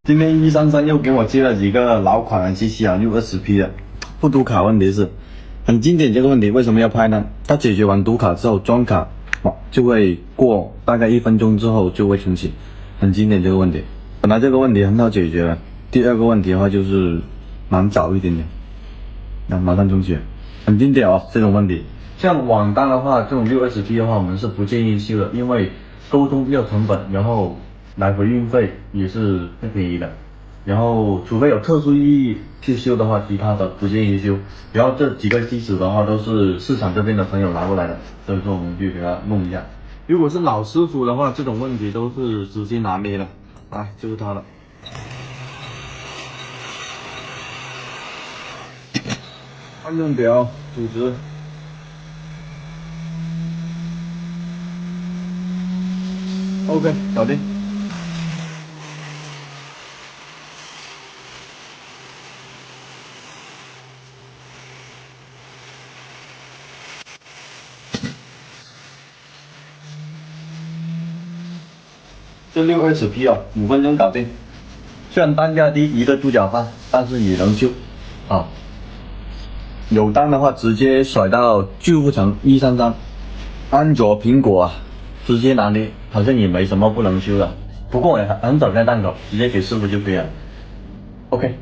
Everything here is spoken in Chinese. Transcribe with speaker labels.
Speaker 1: 今天133又给我接了几个老款的机器啊，620P 的，不读卡，问题是很经典这个问题，为什么要拍呢？它解决完读卡之后，装卡就会过大概1分钟之后就会重启，很经典这个问题。本来这个问题很好解决了，第二个问题的话就是难找一点点，那马上重启，很经典哦这种问题。像网单的话，这种620P 的话，我们是不建议修的，因为沟通要成本，然后来回运费也是不便宜的。然后除非有特殊意义去修的话，其他的不建议修。然后这几个机子的话都是市场这边的朋友拿过来的，所以说我们就给他弄一下。如果是老师傅的话，这种问题都是直接拿捏的。来，就是它了。安正表组织。OK， 搞定。这620P 啊，5分钟搞定。虽然单价低，一个猪脚饭，但是也能修啊。有单的话直接甩到巨富城133，安卓苹果啊，直接拿捏，好像也没什么不能修的。不过我也很少开档口，直接给师傅就可以了。OK。